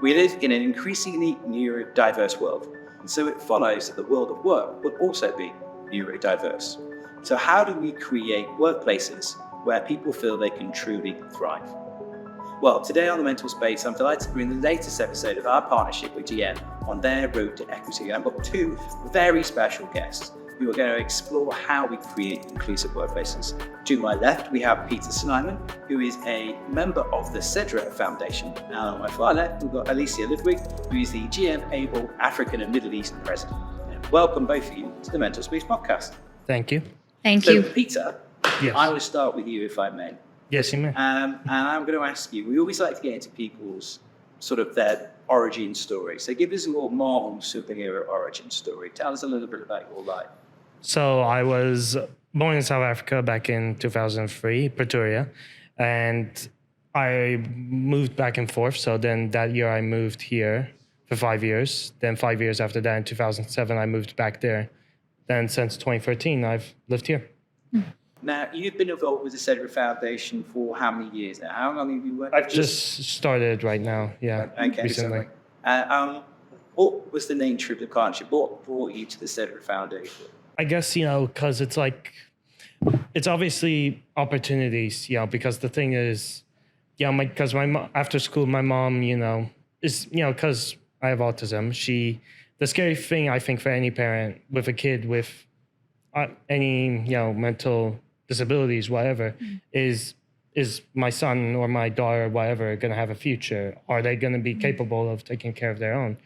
We live in an increasingly neurodiverse world, and so it follows that the world of work will also be neurodiverse. So how do we create workplaces where people feel they can truly thrive? Well, today on The Mental Space, I'm delighted to bring the latest episode of our partnership with GM on their road to equity. I've got two very special guests who are going to explore how we create inclusive workplaces. To my left, we have Pieter Snyman, who is a member of the SEDRA Foundation. And on my far left, we've got Alicia Ludwig, who is the GM Able African and Middle East President. And welcome both of you to the Mental Space podcast. Thank you. Thank you. Pieter, Yes. I will start with you if I may. Yes, you may. And I'm going to ask you, we always like to get into people's sort of their origin story. So give us a little Marvel superhero origin story. Tell us a little bit about your life. So I was born in South Africa back in 2003, Pretoria, and I moved back and forth. So then that year I moved here for 5 years. Then 5 years after that, in 2007, I moved back there. Then since 2013, I've lived here. Now, you've been involved with the SEDRA Foundation for how many years now? How long have you worked? I've just started right now, recently. What was the nature of the partnership? What brought you to the SEDRA Foundation? I guess, because it's obviously opportunities, because the thing is, because after school, my mom, is, because I have autism, the scary thing, I think, for any parent with a kid with any, mental disabilities, whatever, is my son or my daughter, whatever, going to have a future? Are they going to be capable of taking care of their own?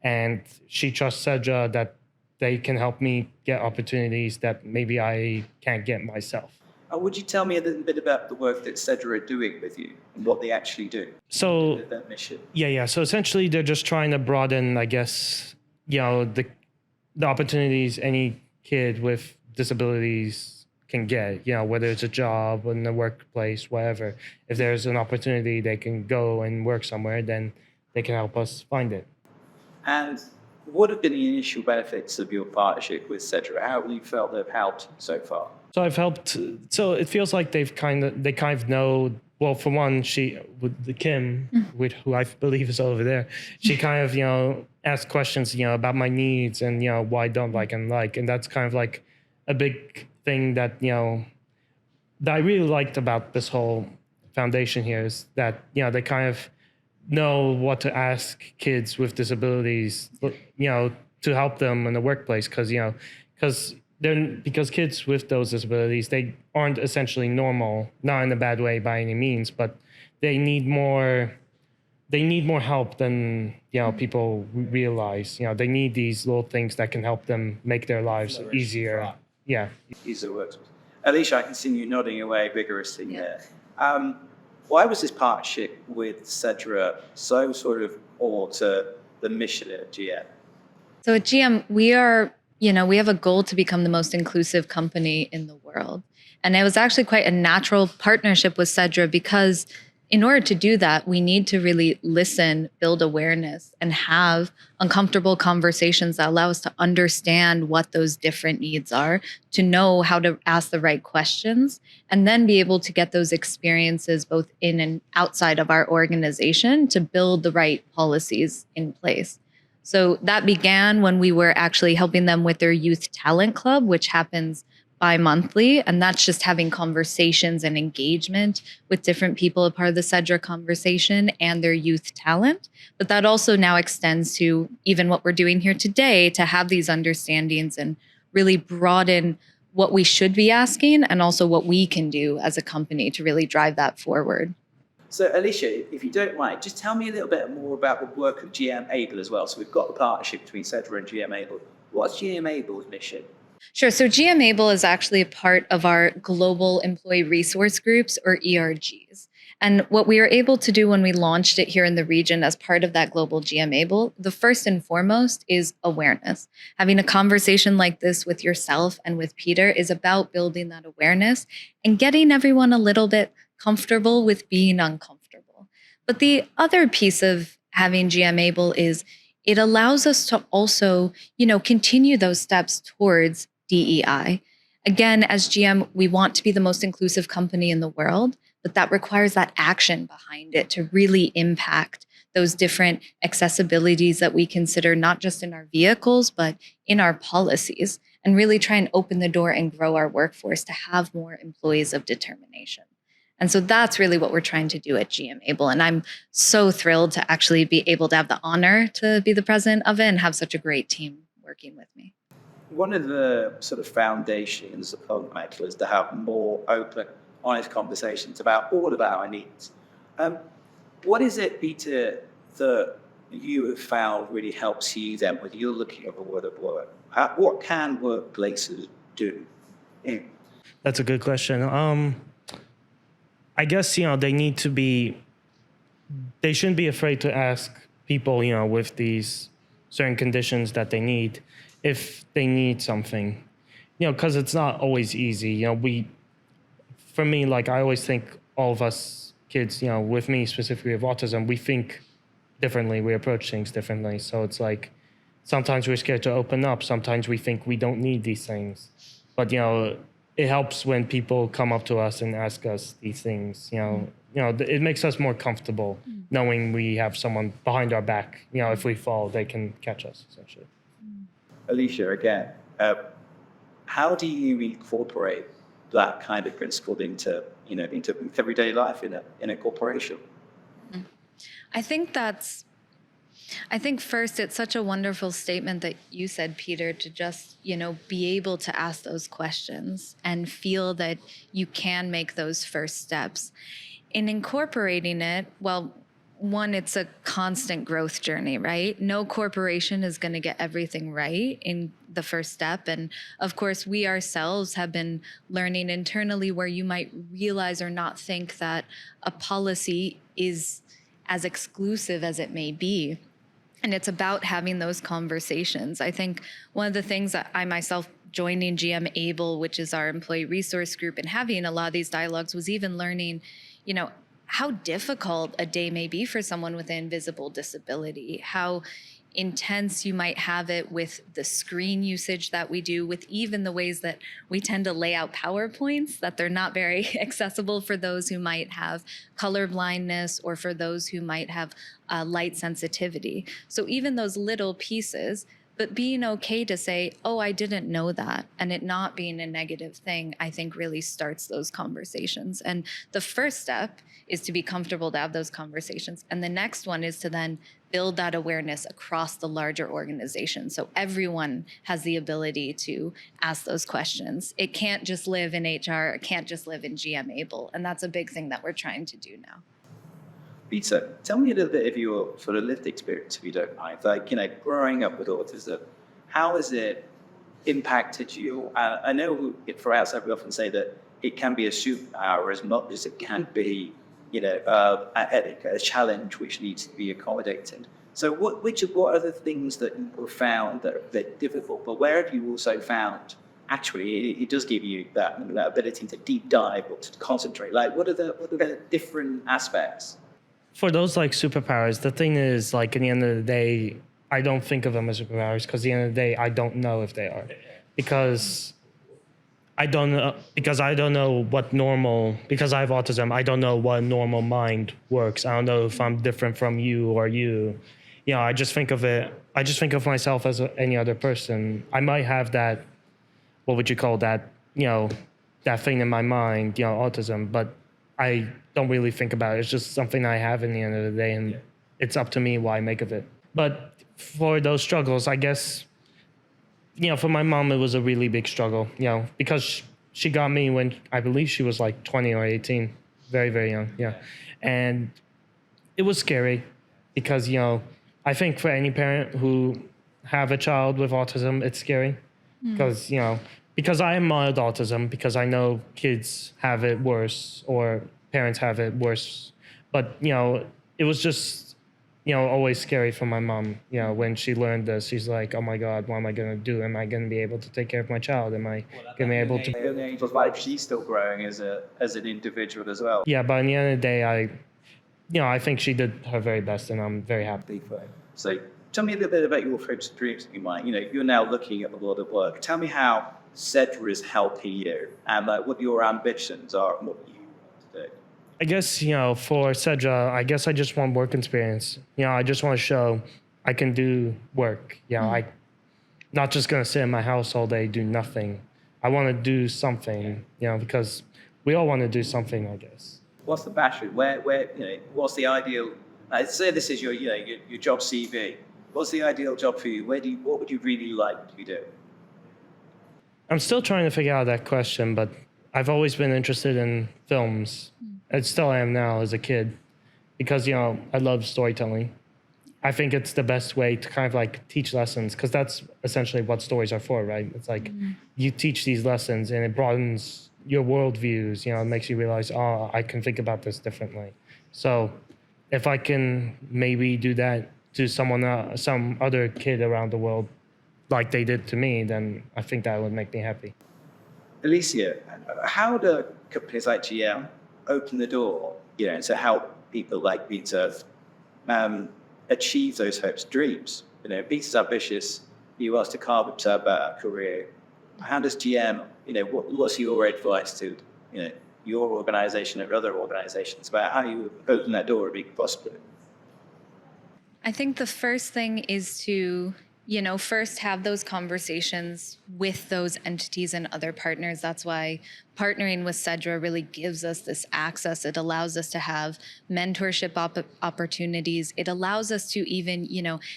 And she trusts SEDRA that they can help me get opportunities that maybe I can't get myself. Would you tell me a little bit about the work that SEDRA are doing with you and what they actually do? So, that mission? Yeah. So essentially, they're just trying to broaden, I guess, the opportunities any kid with disabilities can get, whether it's a job in the workplace, whatever. If there's an opportunity they can go and work somewhere, then they can help us find it. And what have been the initial benefits of your partnership with SEDRA? How have you felt they've helped so far? So I've helped. So it feels like they kind of know. Well, for one, Kim, who I believe is over there, she kind of asked questions about my needs and why don't like and like, and that's kind of like a big thing that that I really liked about this whole foundation here is that they kind of know what to ask kids with disabilities, to help them in the workplace, because kids with those disabilities, they aren't essentially normal, not in a bad way by any means, but they need more help than people realize. They need these little things that can help them make their lives easier. Yeah. Easier works. Alicia, I can see you nodding away vigorously there. Why was this partnership with SEDRA so sort of core to the mission at GM? So at GM, we have a goal to become the most inclusive company in the world. And it was actually quite a natural partnership with SEDRA because in order to do that, we need to really listen, build awareness, and have uncomfortable conversations that allow us to understand what those different needs are, to know how to ask the right questions, and then be able to get those experiences both in and outside of our organization to build the right policies in place. So that began when we were actually helping them with their youth talent club, which happens bi-monthly. And that's just having conversations and engagement with different people, a part of the SEDRA conversation and their youth talent. But that also now extends to even what we're doing here today, to have these understandings and really broaden what we should be asking and also what we can do as a company to really drive that forward. So Alicia, if you don't mind, just tell me a little bit more about the work of GM Able as well. So we've got the partnership between SEDRA and GM Able. What's GM Able's mission? Sure. So GM Able is actually a part of our global employee resource groups, or ERGs. And what we were able to do when we launched it here in the region as part of that global GM Able, the first and foremost is awareness. Having a conversation like this with yourself and with Pieter is about building that awareness and getting everyone a little bit comfortable with being uncomfortable. But the other piece of having GM Able is it allows us to also, continue those steps towards DEI. Again, as GM, we want to be the most inclusive company in the world, but that requires that action behind it to really impact those different accessibilities that we consider, not just in our vehicles, but in our policies, and really try and open the door and grow our workforce to have more employees of determination. And so that's really what we're trying to do at GM Able. And I'm so thrilled to actually be able to have the honor to be the president of it and have such a great team working with me. One of the sort of foundations of mentl is to have more open, honest conversations about all of our needs. What is it, Pieter, that you have found really helps you then when you're looking at the world of work? What can workplaces do? That's a good question. I guess, they shouldn't be afraid to ask people, with these certain conditions that they need, if they need something, because it's not always easy. For me, like, I always think all of us kids, with me specifically with autism, we think differently, we approach things differently. So it's like, sometimes we're scared to open up. Sometimes we think we don't need these things, but, it helps when people come up to us and ask us these things. It makes us more comfortable knowing we have someone behind our back. If we fall, they can catch us, essentially. Alicia, again, how do you incorporate that kind of principle into everyday life in a corporation? I think first, it's such a wonderful statement that you said, Pieter, to just, be able to ask those questions and feel that you can make those first steps. In incorporating it, well, one, it's a constant growth journey, right? No corporation is going to get everything right in the first step. And of course, we ourselves have been learning internally where you might realize or not think that a policy is as exclusive as it may be. And it's about having those conversations. I think one of the things that I myself joining GM Able, which is our employee resource group, and having a lot of these dialogues was even learning, how difficult a day may be for someone with an invisible disability, how intense you might have it with the screen usage that we do, with even the ways that we tend to lay out PowerPoints, that they're not very accessible for those who might have color blindness or for those who might have light sensitivity. So even those little pieces, but being okay to say, oh, I didn't know that, and it not being a negative thing, I think really starts those conversations. And the first step is to be comfortable to have those conversations. And the next one is to then build that awareness across the larger organization. So everyone has the ability to ask those questions. It can't just live in HR, it can't just live in GM Able. And that's a big thing that we're trying to do now. Pieter, tell me a little bit of your sort of lived experience, if you don't mind. Like, growing up with autism, how has it impacted you? I know for outside we often say that it can be a superpower as much as it can be, a challenge which needs to be accommodated. So what are the things that you have found that are difficult, but where have you also found actually it does give you that ability to deep dive or to concentrate? Like, what are the different aspects? For those like superpowers, the thing is, like, at the end of the day, I don't think of them as superpowers because at the end of the day, I don't know if they are, because I don't know what normal, because I have autism, I don't know what normal mind works. I don't know if I'm different from you or you. I just think of myself as any other person. I might have that, what would you call that, that thing in my mind, autism, but I don't really think about it. It's just something I have in the end of the day, and it's up to me what I make of it. But for those struggles, I guess, for my mom, it was a really big struggle, because she got me when I believe she was like 20 or 18, very, very young, And it was scary because, I think for any parent who have a child with autism, it's scary because, because I am mild autism, because I know kids have it worse or parents have it worse. But, it was just, always scary for my mom, when she learned this. She's like, oh my God, what am I going to do? Am I going to be able to take care of my child? Am I going to be able to? In the age of life, she's still growing as an individual as well. Yeah, but in the end of the day, I think she did her very best, and I'm very happy. So tell me a little bit about your hopes and dreams that you might, you're now looking at the world of work. Tell me how SEDRA is helping you, and what your ambitions are and what you want to do. I guess, for SEDRA, I guess I just want work experience. I just want to show I can do work. I not just going to sit in my house all day, do nothing. I want to do something, because we all want to do something, I guess. What's the passion? What's the ideal? Say this is your job CV. What's the ideal job for you? What would you really like to be doing? I'm still trying to figure out that question, but I've always been interested in films. I still am now as a kid because, I love storytelling. I think it's the best way to kind of like teach lessons because that's essentially what stories are for, right? It's like you teach these lessons and it broadens your worldviews, it makes you realize, oh, I can think about this differently. So if I can maybe do that to some other kid around the world like they did to me, then I think that would make me happy. Alicia, how do companies like GM open the door, to help people like Pieter achieve those hopes, dreams? Pieter's ambitious. He wants to carve himself out a career. How does GM, what's your advice to, your organization and other organizations about how you open that door and make it possible? I think the first thing is to first have those conversations with those entities and other partners. That's why partnering with SEDRA really gives us this access. It allows us to have mentorship opportunities. It allows us to even,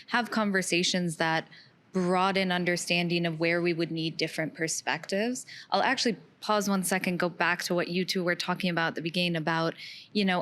have conversations that broaden understanding of where we would need different perspectives. I'll actually pause 1 second, go back to what you two were talking about at the beginning about,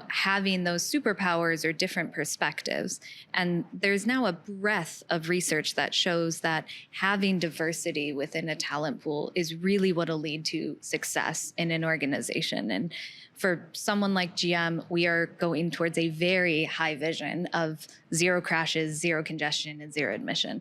having those superpowers or different perspectives. And there's now a breadth of research that shows that having diversity within a talent pool is really what will lead to success in an organization. And for someone like GM, we are going towards a very high vision of 0 crashes, 0 congestion, and 0 admission.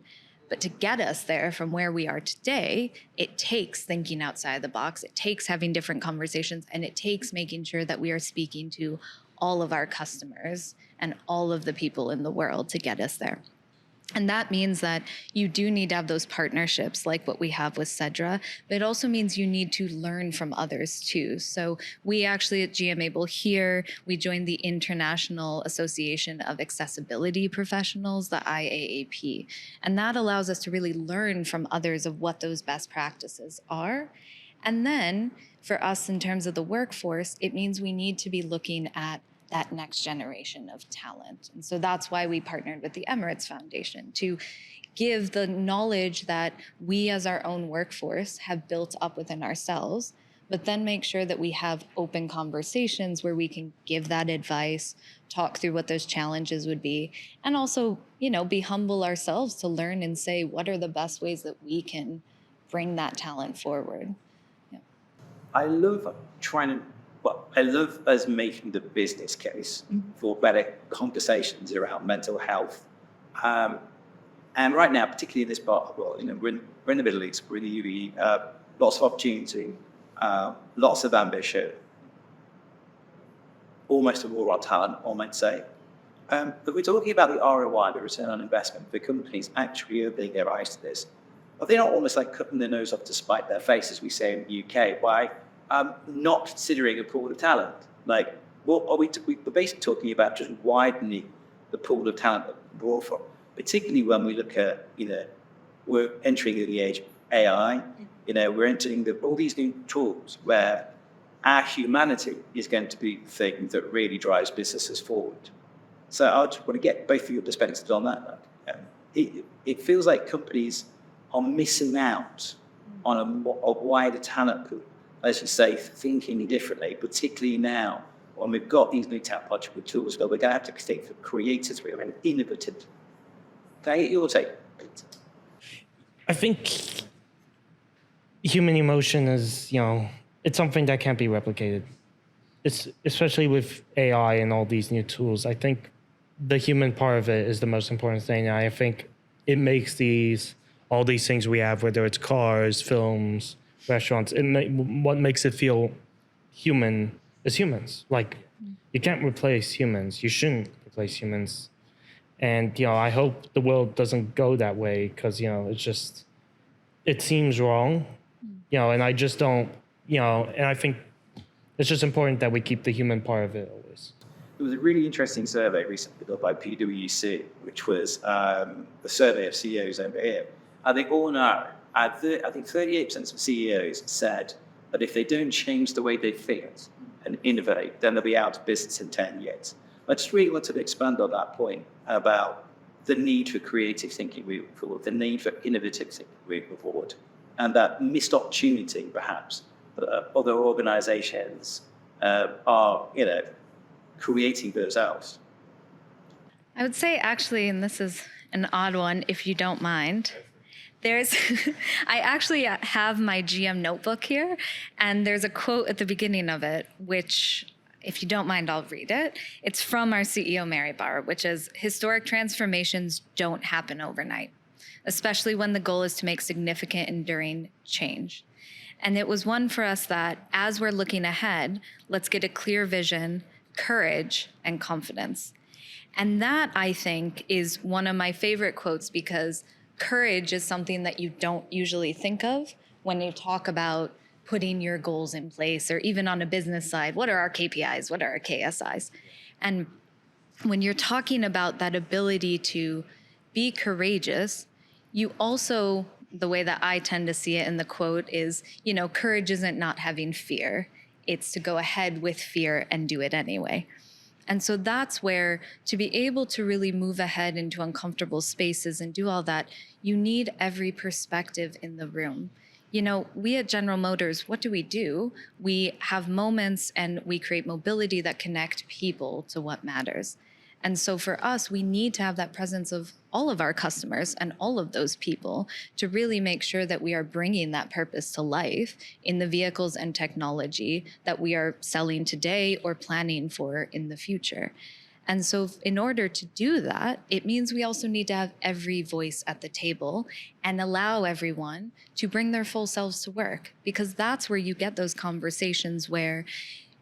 But to get us there from where we are today, it takes thinking outside the box. It takes having different conversations, and it takes making sure that we are speaking to all of our customers and all of the people in the world to get us there. And that means that you do need to have those partnerships like what we have with SEDRA, but it also means you need to learn from others too. So we actually at GMAble here, we joined the International Association of Accessibility Professionals, the IAAP. And that allows us to really learn from others of what those best practices are. And then for us in terms of the workforce, it means we need to be looking at that next generation of talent. And so that's why we partnered with the Emirates Foundation to give the knowledge that we as our own workforce have built up within ourselves, but then make sure that we have open conversations where we can give that advice, talk through what those challenges would be, and also, be humble ourselves to learn and say, what are the best ways that we can bring that talent forward? Yeah. I love us making the business case for better conversations around mental health. And right now, particularly in this part of the world, we're in the Middle East, we're in the UAE, lots of opportunity, lots of ambition, almost a war on talent, I might say. But we're talking about the ROI, the return on investment, for companies actually opening their eyes to this. Are they not almost like cutting their nose off to spite their face, as we say in the UK, by not considering a pool of talent? Like, what are we're basically talking about just widening the pool of talent that we're brought from, particularly when we look at, we're entering the age of AI, we're entering all these new tools where our humanity is going to be the thing that really drives businesses forward. So I just want to get both of your perspectives on that. It feels like companies are missing out on a wider talent pool, as you say, thinking differently, particularly now when we've got these new technological tools where we're going to have to think for creators, we're going to be innovative. Can I get your take? I think human emotion is, it's something that can't be replicated. It's especially with AI and all these new tools. I think the human part of it is the most important thing. And I think it makes all these things we have, whether it's cars, films, restaurants, what makes it feel human is humans. Like, you can't replace humans. You shouldn't replace humans. And, I hope the world doesn't go that way because, it seems wrong, and I just don't, and I think it's just important that we keep the human part of it always. there was a really interesting survey recently done by PwC, which was a survey of CEOs over here. And they all know, I think 38% of CEOs said that if they don't change the way they think and innovate, then they'll be out of business in 10 years. I just really wanted to expand on that point about the need for creative thinking moving forward, the need for innovative thinking moving forward, and that missed opportunity, perhaps, that other organizations are, creating themselves. I would say actually, and this is an odd one, if you don't mind, I actually have my GM notebook here, and there's a quote at the beginning of it, which, if you don't mind, I'll read it. It's from our CEO, Mary Barr, which is, "Historic transformations don't happen overnight, especially when the goal is to make significant, enduring change." And it was one for us that, as we're looking ahead, let's get a clear vision, courage, and confidence. And that, I think, is one of my favorite quotes, because courage is something that you don't usually think of when you talk about putting your goals in place, or even on a business side, what are our KPIs? What are our KSIs? And when you're talking about that ability to be courageous, you also, the way that I tend to see it in the quote is, courage isn't not having fear. It's to go ahead with fear and do it anyway. And so that's where, to be able to really move ahead into uncomfortable spaces and do all that, you need every perspective in the room. We at General Motors, what do? We have moments and we create mobility that connect people to what matters. And so for us, we need to have that presence of all of our customers and all of those people to really make sure that we are bringing that purpose to life in the vehicles and technology that we are selling today or planning for in the future. And so in order to do that, it means we also need to have every voice at the table and allow everyone to bring their full selves to work, because that's where you get those conversations where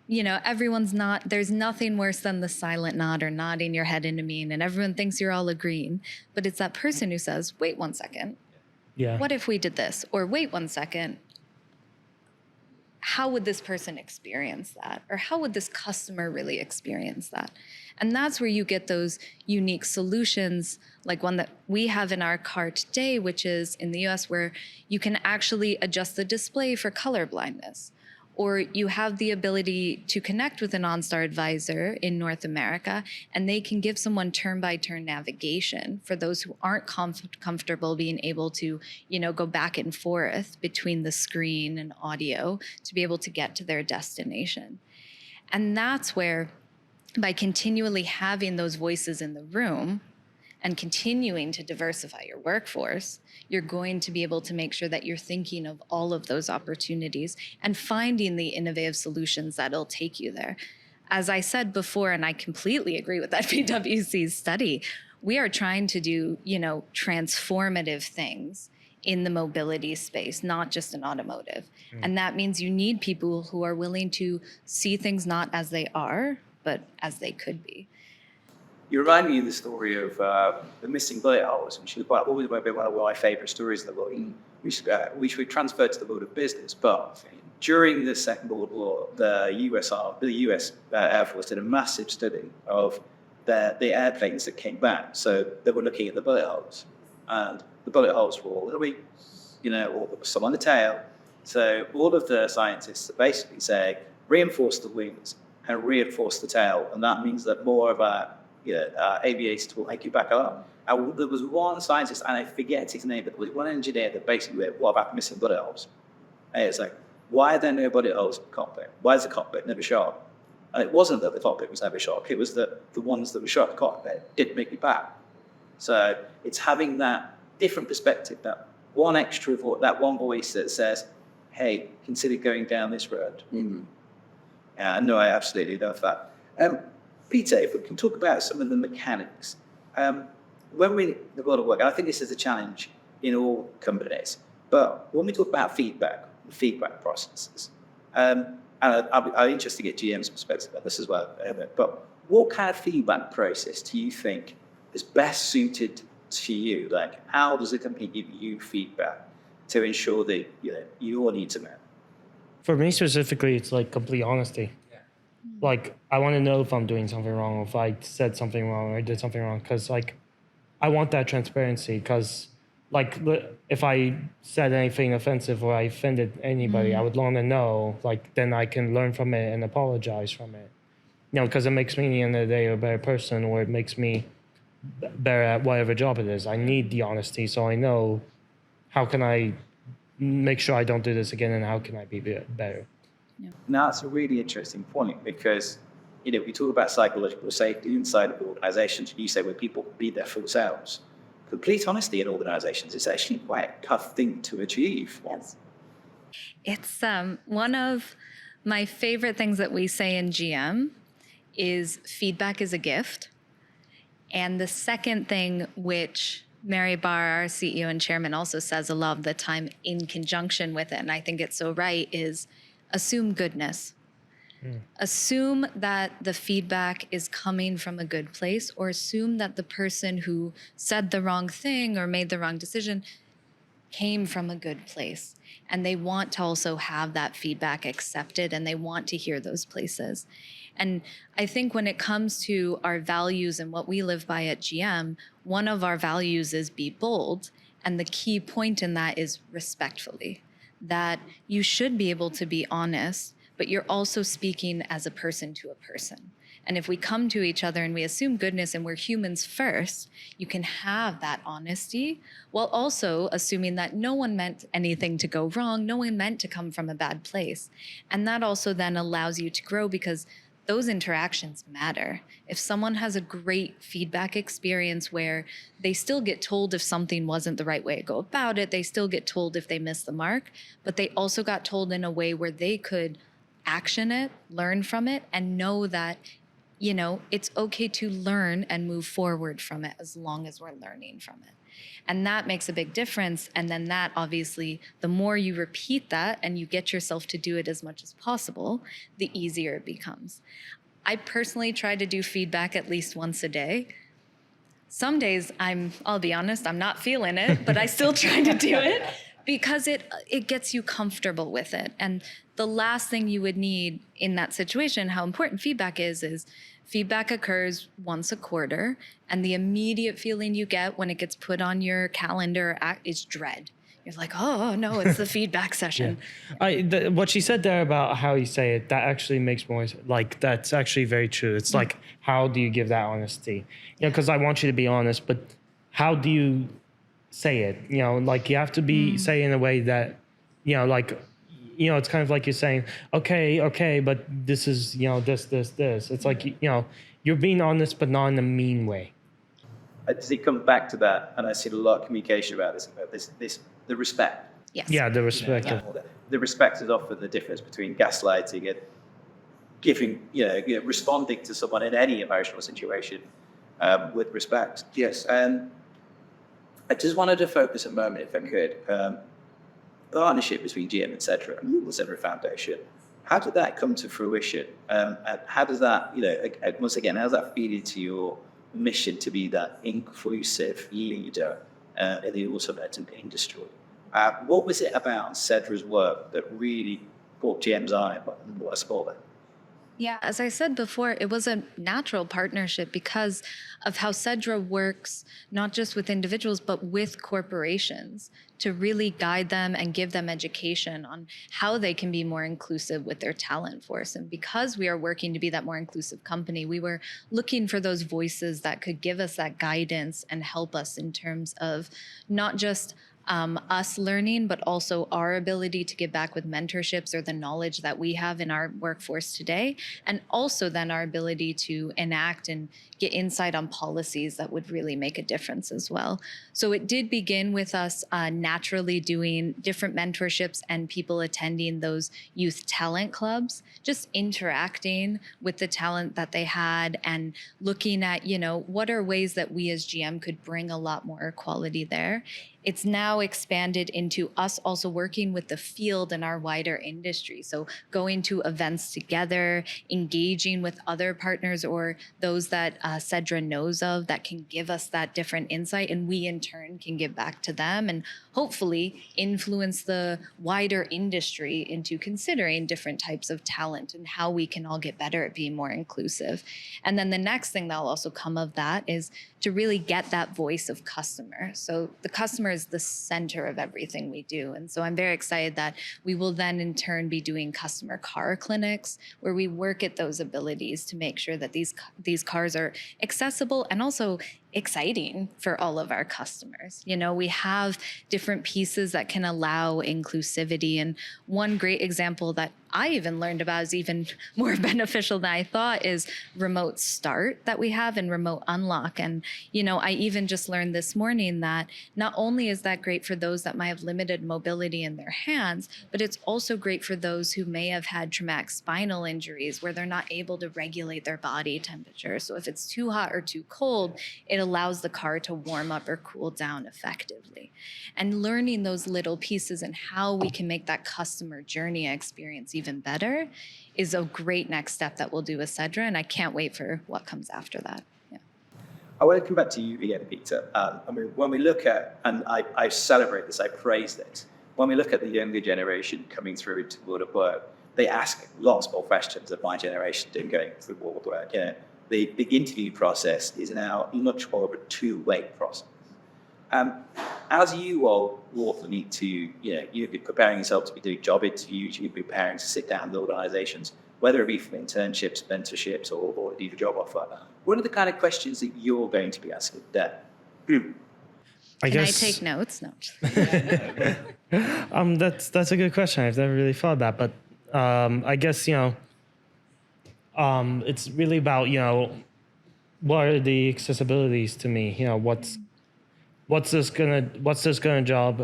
there's nothing worse than the silent nod or nodding your head into mean, and everyone thinks you're all agreeing. But it's that person who says, wait 1 second. Yeah. What if we did this? Or wait 1 second. How would this person experience that? Or how would this customer really experience that? And that's where you get those unique solutions, like one that we have in our car today, which is in the US, where you can actually adjust the display for color blindness. Or you have the ability to connect with an OnStar advisor in North America, and they can give someone turn-by-turn navigation for those who aren't comfortable being able to, go back and forth between the screen and audio to be able to get to their destination. And that's where, by continually having those voices in the room and continuing to diversify your workforce, you're going to be able to make sure that you're thinking of all of those opportunities and finding the innovative solutions that'll take you there. As I said before, and I completely agree with that PwC's study, we are trying to do, transformative things in the mobility space, not just in automotive. And that means you need people who are willing to see things not as they are, but as they could be. You remind me of the story of the missing bullet holes, which is always one of my favourite stories in the world, which we transferred to the world of business. But during the Second World War, the US Air Force did a massive study of the airplanes that came back. So they were looking at the bullet holes, and the bullet holes were all the way, or there was some on the tail. So all of the scientists are basically saying, reinforce the wings and reinforce the tail, and that means that more of our aviators will make you back up. And there was one scientist, and I forget his name, but there was one engineer that basically went, what about missing bullet holes? And it's like, why are there no bullet holes in the cockpit? Why is the cockpit never shot? And it wasn't that the cockpit was never shot, it was that the ones that were shot in the cockpit didn't make it back. So it's having that different perspective, that one extra voice, that one voice that says, hey, consider going down this road. Mm-hmm. Yeah, no, I absolutely love that. Pieter, if we can talk about some of the mechanics. When we do a lot of work, I think this is a challenge in all companies, but when we talk about feedback processes, and I'm interested to get GM's perspective on this as well, but what kind of feedback process do you think is best suited to you? Like, how does a company give you feedback to ensure that your needs are met? For me specifically, it's like complete honesty. Like, I want to know if I'm doing something wrong, or if I said something wrong, or I did something wrong, because like I want that transparency. Because like if I said anything offensive or I offended anybody, I would want to know. Like, then I can learn from it and apologize from it. You know, because it makes me, at the end of the day, a better person, or it makes me better at whatever job it is. I need the honesty, so I know how can I make sure I don't do this again, and how can I be better. Now, that's a really interesting point because, we talk about psychological safety inside of organizations. You say when people be their full selves, complete honesty in organizations is actually quite a tough thing to achieve. Yes. It's one of my favorite things that we say in GM is feedback is a gift. And the second thing, which Mary Barr, our CEO and chairman, also says a lot of the time in conjunction with it, and I think it's so right, is assume goodness. Assume that the feedback is coming from a good place, or assume that the person who said the wrong thing or made the wrong decision came from a good place. And they want to also have that feedback accepted, and they want to hear those places. And I think when it comes to our values and what we live by at GM, one of our values is be bold. And the key point in that is respectfully, that you should be able to be honest, but you're also speaking as a person to a person. And if we come to each other and we assume goodness and we're humans first, you can have that honesty while also assuming that no one meant anything to go wrong, no one meant to come from a bad place. And that also then allows you to grow, because those interactions matter. If someone has a great feedback experience where they still get told if something wasn't the right way to go about it, they still get told if they missed the mark, but they also got told in a way where they could action it, learn from it, and know that, it's okay to learn and move forward from it as long as we're learning from it. And that makes a big difference. And then that, obviously, the more you repeat that and you get yourself to do it as much as possible, the easier it becomes. I personally try to do feedback at least once a day. Some days I'll be honest, I'm not feeling it, but I still try to do it because it gets you comfortable with it. And the last thing you would need in that situation, how important feedback is feedback occurs once a quarter, and the immediate feeling you get when it gets put on your calendar is dread. You're like, oh no, it's the feedback session. Yeah. What she said there about how you say it, that actually makes more, like, that's actually very true. It's like, how do you give that honesty? Because I want you to be honest, but how do you say it? Like, you have to be say in a way that, like, it's kind of like you're saying, okay, but this is, this. It's like, you're being honest, but not in a mean way. Does it come back to that? And I see a lot of communication about this, the respect. Yes. Yeah, the respect. The respect is often the difference between gaslighting and giving, responding to someone in any emotional situation with respect. Yes. And I just wanted to focus a moment, if I could, partnership between GM and SEDRA and the SEDRA Foundation. How did that come to fruition? And how does that, once again, how does that feed into your mission to be that inclusive leader in the automotive industry? What was it about SEDRA's work that really caught GM's eye and was for them? Yeah, as I said before, it was a natural partnership because of how SEDRA works, not just with individuals, but with corporations, to really guide them and give them education on how they can be more inclusive with their talent force. And because we are working to be that more inclusive company, we were looking for those voices that could give us that guidance and help us in terms of not just us learning, but also our ability to give back with mentorships or the knowledge that we have in our workforce today, and also then our ability to enact and get insight on policies that would really make a difference as well. So it did begin with us naturally doing different mentorships and people attending those youth talent clubs, just interacting with the talent that they had and looking at, what are ways that we as GM could bring a lot more equality there. it's now expanded into us also working with the field and our wider industry. So going to events together, engaging with other partners or those that SEDRA knows of that can give us that different insight, and we in turn can give back to them and hopefully influence the wider industry into considering different types of talent and how we can all get better at being more inclusive. And then the next thing that'll also come of that is to really get that voice of customer. So the customer is the center of everything we do. And so I'm very excited that we will then in turn be doing customer car clinics where we work at those abilities to make sure that these cars are accessible and also exciting for all of our customers. You know, we have different pieces that can allow inclusivity. And one great example that I even learned about is even more beneficial than I thought is remote start that we have and remote unlock. And, you know, I even just learned this morning that not only is that great for those that might have limited mobility in their hands, but it's also great for those who may have had traumatic spinal injuries where they're not able to regulate their body temperature. So if it's too hot or too cold, it allows the car to warm up or cool down effectively. And learning those little pieces and how we can make that customer journey experience even better is a great next step that we'll do with SEDRA, and I can't wait for what comes after that. Yeah. I want to come back to you again, Pieter. I mean, when we look at, and I celebrate this, I praise this, when we look at the younger generation coming through into the world of work, they ask lots more questions of my generation did going through the world of work. Yeah. The interview process is now much more of a two-way process. As you all need to, you're preparing yourself to be doing job interviews, you're preparing to sit down with organizations, whether it be for internships, mentorships, or do the job offer. What are the kind of questions that you're going to be asking there? Can I take notes? No. That's a good question. I've never really thought that, but I guess, it's really about, what are the accessibilities to me? What's this job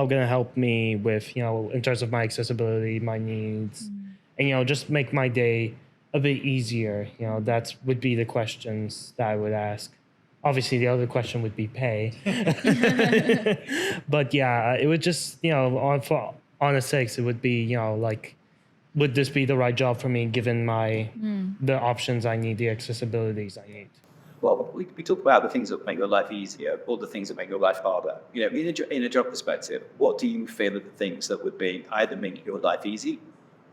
gonna help me with, in terms of my accessibility, my needs, and just make my day a bit easier. That would be the questions that I would ask. Obviously, the other question would be pay, but yeah, it would just on a six, it would be would this be the right job for me given the options I need, the accessibilities I need? Well, we talk about the things that make your life easier or the things that make your life harder. In a job perspective, what do you feel are the things that would be either make your life easy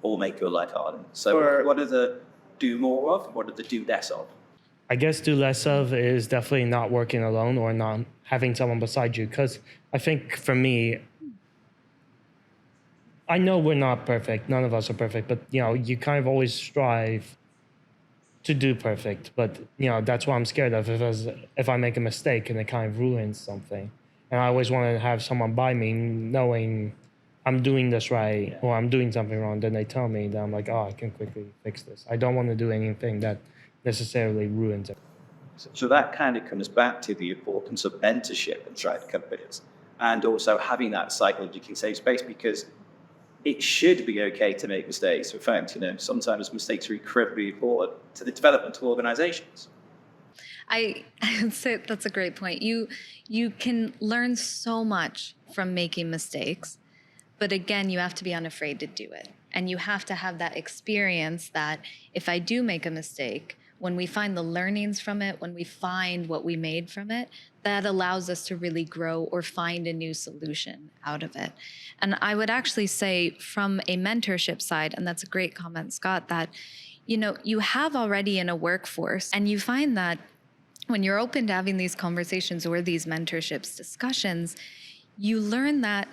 or make your life harder? So what are the do more of? What are the do less of? I guess do less of is definitely not working alone or not having someone beside you. Because I think for me, I know we're not perfect. None of us are perfect. But, you kind of always strive to do perfect. But, that's what I'm scared of. If I make a mistake and it kind of ruins something. And I always want to have someone by me knowing I'm doing this right or I'm doing something wrong. Then they tell me that I'm like, I can quickly fix this. I don't want to do anything that necessarily ruins it. So that kind of comes back to the importance of mentorship inside companies and also having that psychologically safe space, because it should be okay to make mistakes. In fact, sometimes mistakes are incredibly important to the development of organizations. I would say that's a great point. You can learn so much from making mistakes, but again, you have to be unafraid to do it. And you have to have that experience that if I do make a mistake, when we find the learnings from it, when we find what we made from it, that allows us to really grow or find a new solution out of it. And I would actually say from a mentorship side, and that's a great comment, Scott, that, you have already in a workforce, and you find that when you're open to having these conversations or these mentorships discussions, you learn that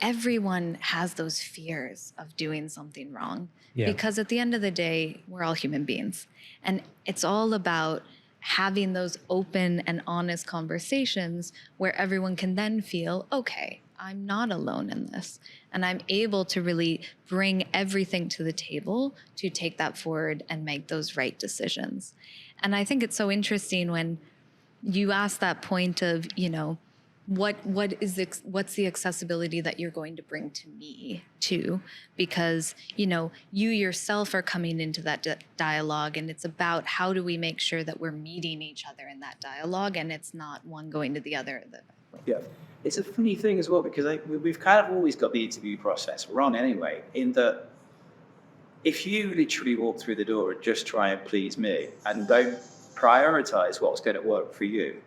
everyone has those fears of doing something wrong. Yeah. Because at the end of the day, we're all human beings. And it's all about having those open and honest conversations where everyone can then feel, okay, I'm not alone in this. And I'm able to really bring everything to the table to take that forward and make those right decisions. And I think it's so interesting when you ask that point of, what's the accessibility that you're going to bring to me too? Because, you yourself are coming into that dialogue, and it's about how do we make sure that we're meeting each other in that dialogue, and it's not one going to the other, Yeah. It's a funny thing as well, because we've kind of always got the interview process wrong anyway, in that if you literally walk through the door and just try and please me and don't prioritize what's going to work for you,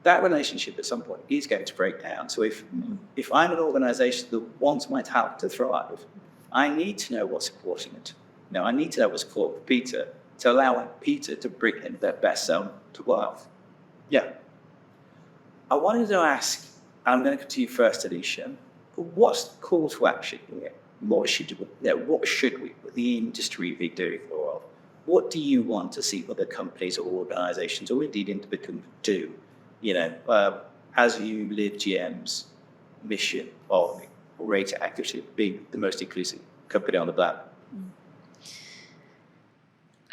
that relationship at some point is going to break down. So if I'm an organization that wants my talent to thrive, I need to know what's important it. I need to know what's important for Pieter to allow Pieter to bring in their best self to life. Yeah. I wanted to ask, and I'm going to come to you first, Alicia, but what's the call to action here? What should we, the industry, be doing for the world? What do you want to see other companies or organizations, or indeed individuals, do? As you live GM's mission of rate accuracy, being the most inclusive company on the planet?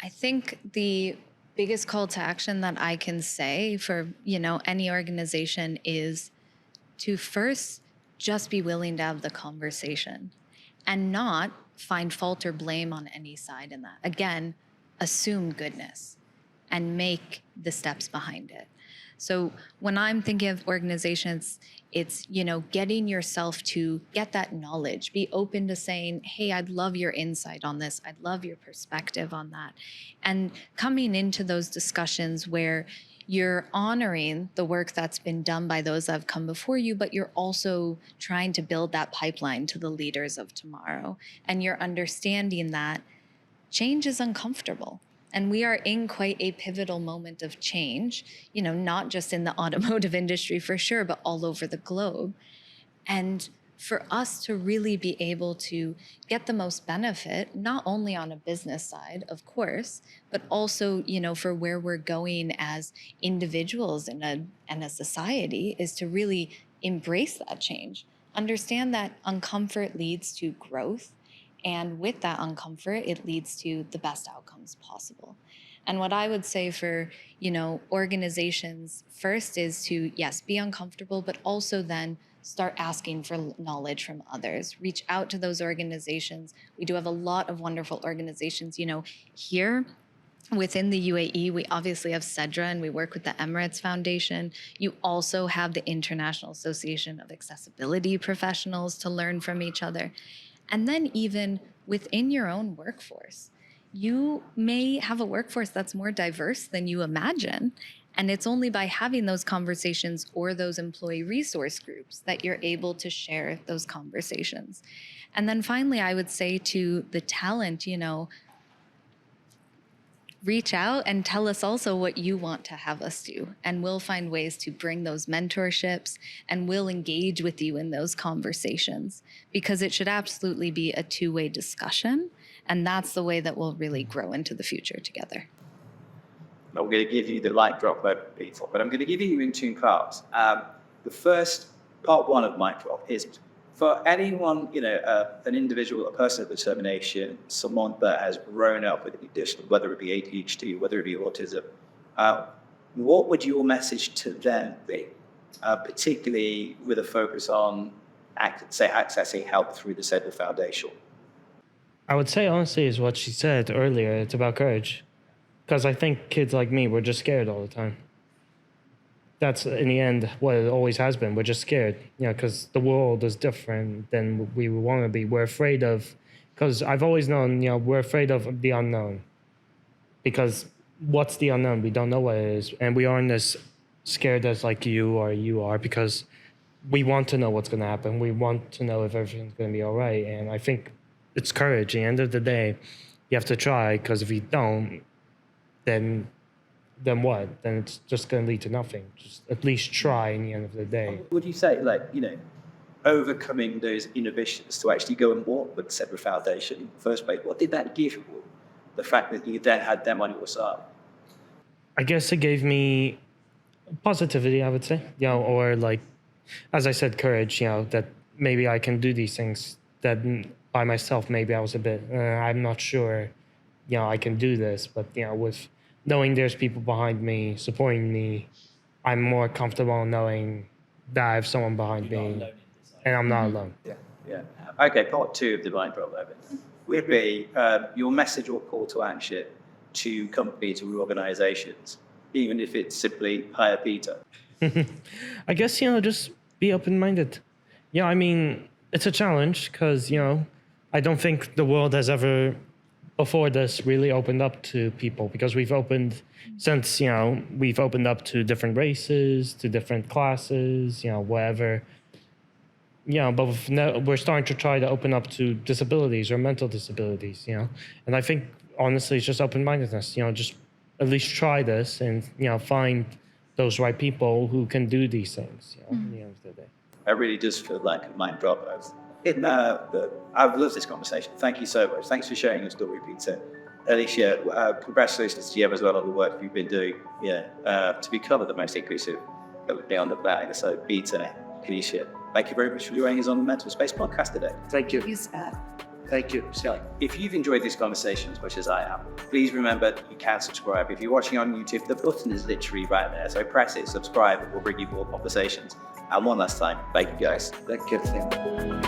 I think the biggest call to action that I can say for, any organization is to first just be willing to have the conversation and not find fault or blame on any side in that. Again, assume goodness and make the steps behind it. So when I'm thinking of organizations, it's, getting yourself to get that knowledge, be open to saying, hey, I'd love your insight on this. I'd love your perspective on that. And coming into those discussions where you're honoring the work that's been done by those that have come before you, but you're also trying to build that pipeline to the leaders of tomorrow. And you're understanding that change is uncomfortable. And we are in quite a pivotal moment of change, not just in the automotive industry for sure, but all over the globe. And for us to really be able to get the most benefit, not only on a business side, of course, but also, for where we're going as individuals and a society, is to really embrace that change. Understand that uncomfort leads to growth. And with that uncomfort, it leads to the best outcomes possible. And what I would say for, organizations first is to, yes, be uncomfortable, but also then start asking for knowledge from others. Reach out to those organizations. We do have a lot of wonderful organizations, here within the UAE. We obviously have SEDRA, and we work with the Emirates Foundation. You also have the International Association of Accessibility Professionals to learn from each other. And then even within your own workforce, you may have a workforce that's more diverse than you imagine. And it's only by having those conversations or those employee resource groups that you're able to share those conversations. And then finally, I would say to the talent, reach out and tell us also what you want to have us do. And we'll find ways to bring those mentorships, and we'll engage with you in those conversations, because it should absolutely be a two-way discussion. And that's the way that we'll really grow into the future together. I'm going to give you the light drop moment, Pieter, but I'm going to give you in two parts. The first, part one of mic drop, is for anyone, an individual, a person of determination, someone that has grown up with an addiction, whether it be ADHD, whether it be autism, what would your message to them be, particularly with a focus on, accessing help through the SEDRA Foundation? I would say, honestly, is what she said earlier. It's about courage. Because I think kids like me, we're just scared all the time. That's, in the end, what it always has been. We're just scared, because the world is different than we want to be. We're afraid of, because I've always known, we're afraid of the unknown. Because what's the unknown? We don't know what it is. And we aren't as scared as like you are, because we want to know what's going to happen. We want to know if everything's going to be all right. And I think it's courage. At the end of the day, you have to try, because if you don't, then what? Then it's just going to lead to nothing. Just at least try in the end of the day. Would you say, overcoming those inhibitions to actually go and walk with the SEDRA Foundation in the first place, what did that give you? The fact that you then had them on your side? I guess it gave me positivity, I would say, or as I said, courage, that maybe I can do these things that by myself, maybe I was a bit, I'm not sure, I can do this, but, with knowing there's people behind me, supporting me, I'm more comfortable knowing that I have someone behind me, and I'm not alone. Yeah. Okay, part two of the mind problem would be your message or call to action to companies or organizations, even if it's simply hire Pieter. I guess, just be open-minded. Yeah, I mean, it's a challenge because, I don't think the world has ever before this really opened up to people, because we've opened up to different races, to different classes, whatever. But we're starting to try to open up to disabilities or mental disabilities, And I think, honestly, it's just open-mindedness, just at least try this and, find those right people who can do these things, at the end of the day. I really just feel like a mind drop. I've loved this conversation. Thank you so much. Thanks for sharing your story, Pieter. Alicia, congratulations to you as well on the work you've been doing to become the most inclusive company on the planet. So, Pieter, Alicia, thank you very much for joining us on the Mental Space podcast today. Thank you. Use that. Thank you. So, if you've enjoyed this conversation as much as I am, please remember that you can subscribe. If you're watching on YouTube, the button is literally right there. So press it, subscribe, and we'll bring you more conversations. And one last time, thank you guys. Thank you.